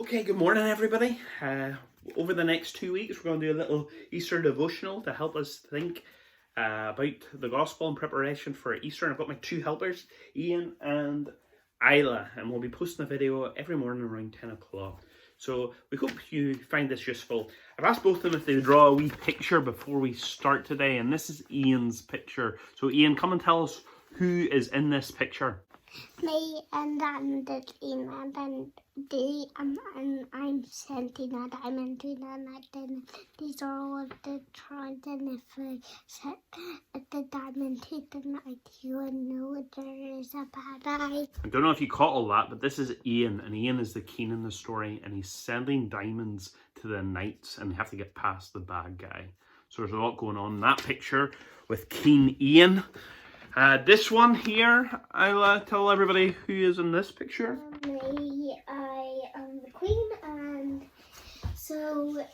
Okay, good morning everybody. Over the next 2 weeks we're going to do a little Easter devotional to help us think about the gospel in preparation for Easter. And I've got my two helpers, Iain and Isla, and we'll be posting a video every morning around 10 o'clock. So we hope you find this useful. I've asked both of them if they would draw a wee picture before we start today, and this is Iain's picture. So Iain, come and tell us who is in this picture. Me and then the team and then and I'm sending a diamond to them and then these are all the tries and if I set the diamond to the night you would know there is a bad eye. I don't know if you caught all that, but this is Iain, and Iain is the king in the story, and he's sending diamonds to the knights, and they have to get past the bad guy. So there's a lot going on in that picture with King Iain. This one here, I'll tell everybody who is in this picture. Me, I am the queen, and so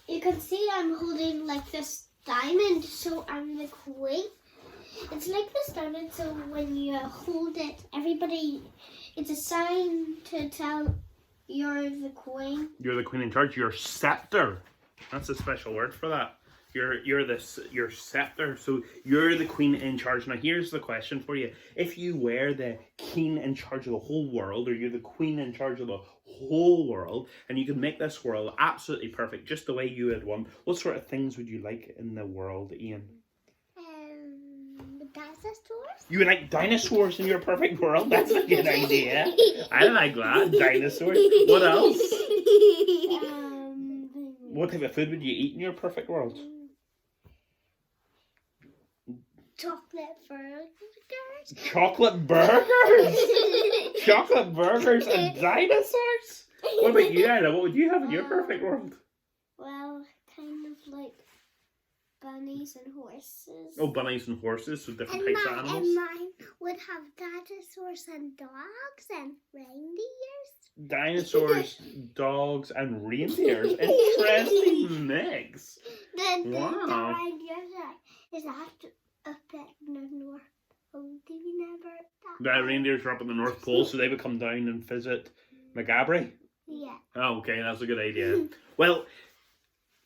you can see I'm holding like this diamond, so I'm the queen. It's like this diamond, so when you hold it, everybody, it's a sign to tell you're the queen. You're the queen in charge. Your scepter. That's a special word for that. Your scepter. So you're the queen in charge. Now here's the question for you. If you were the king in charge of the whole world, or you're the queen in charge of the whole world, and you could make this world absolutely perfect, just the way you would want, what sort of things would you like in the world, Iain? Dinosaurs? You would like dinosaurs in your perfect world? That's a good idea. I like that. Dinosaurs. What else? What type of food would you eat in your perfect world? Chocolate burgers. Chocolate burgers? Chocolate burgers and dinosaurs? What about you, Isla? What would you have in your perfect world? Well, kind of like bunnies and horses. Oh, bunnies and horses, so different types of animals. And mine would have dinosaurs and dogs and reindeers. Dinosaurs, dogs, and reindeers. Interesting mix. Wow. The reindeers is that up at the North Pole. Do you never? The reindeers are up in the North Pole, so they would come down and visit McGabry. Yeah. Oh, okay, that's a good idea. Well,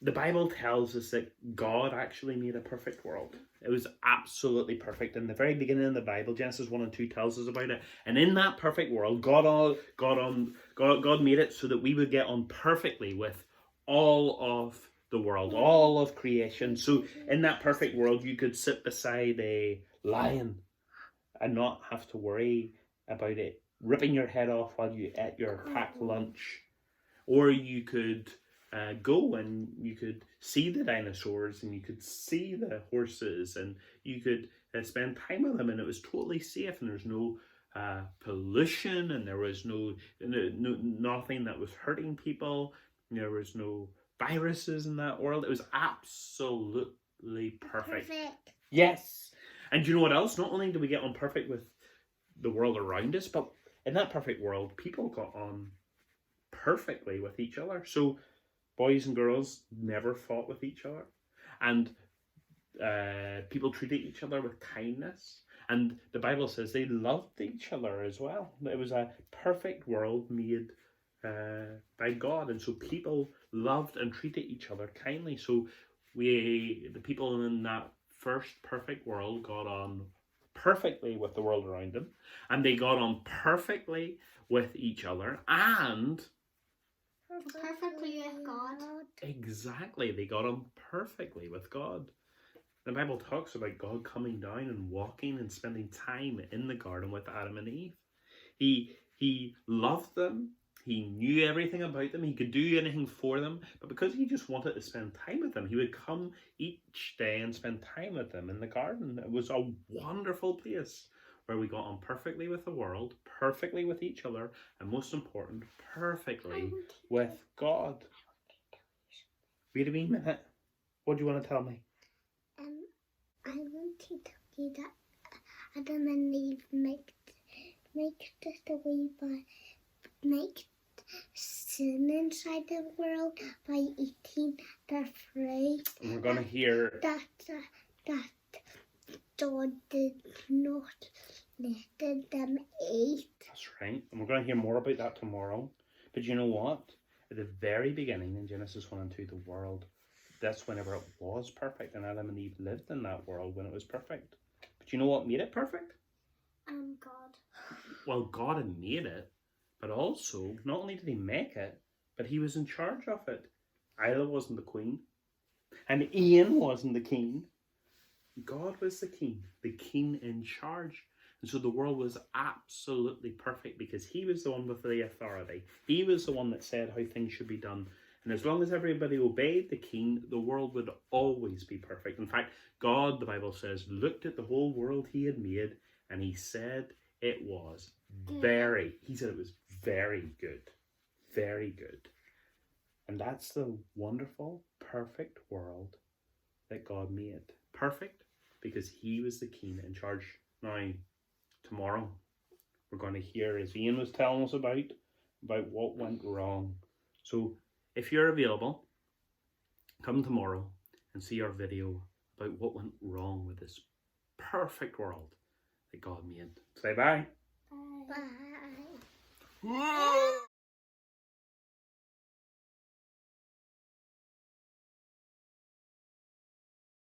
the Bible tells us that God actually made a perfect world. It was absolutely perfect. In the very beginning of the Bible, Genesis 1 and 2 tells us about it. And in that perfect world, God made it so that we would get on perfectly with all of the world, all of creation. So in that perfect world, you could sit beside a lion and not have to worry about it ripping your head off while you ate your packed lunch. Or you could go and you could see the dinosaurs and you could see the horses and you could spend time with them, and it was totally safe, and there's no pollution, and there was nothing that was hurting people. There was no viruses in that world. It was absolutely perfect. Yes. And you know what else? Not only do we get on perfect with the world around us, but in that perfect world, people got on perfectly with each other. So boys and girls never fought with each other, and people treated each other with kindness, and the Bible says they loved each other as well. It was a perfect world made by God, and so people loved and treated each other kindly. So the people in that first perfect world got on perfectly with the world around them, and they got on perfectly with each other, and perfectly with God. Exactly, they got on perfectly with God. The Bible talks about God coming down and walking and spending time in the garden with Adam and Eve. He loved them. He knew everything about them. He could do anything for them. But because he just wanted to spend time with them, he would come each day and spend time with them in the garden. It was a wonderful place where we got on perfectly with the world, perfectly with each other, and most important, perfectly with God. Wait a wee minute. What do you want to tell me? I want to tell you that Adam and Eve make just a wee make sin inside the world by eating the fruit. And we're going to hear that God did not let them eat. That's right. And we're going to hear more about that tomorrow. But you know what? At the very beginning, in Genesis 1 and 2, the world, that's whenever it was perfect, and Adam and Eve lived in that world when it was perfect. But you know what made it perfect? God. Well, God had made it, but also, not only did he make it, but he was in charge of it. Isla wasn't the queen, and Iain wasn't the king. God was the king in charge. And so the world was absolutely perfect because he was the one with the authority. He was the one that said how things should be done. And as long as everybody obeyed the king, the world would always be perfect. In fact, God, the Bible says, looked at the whole world he had made and he said it was very good. Very good. And that's the wonderful, perfect world that God made. Perfect because he was the king in charge. Now, tomorrow, we're going to hear, as Iain was telling us about what went wrong. So, if you're available, come tomorrow and see our video about what went wrong with this perfect world that God made. Say bye. Bye. Bye.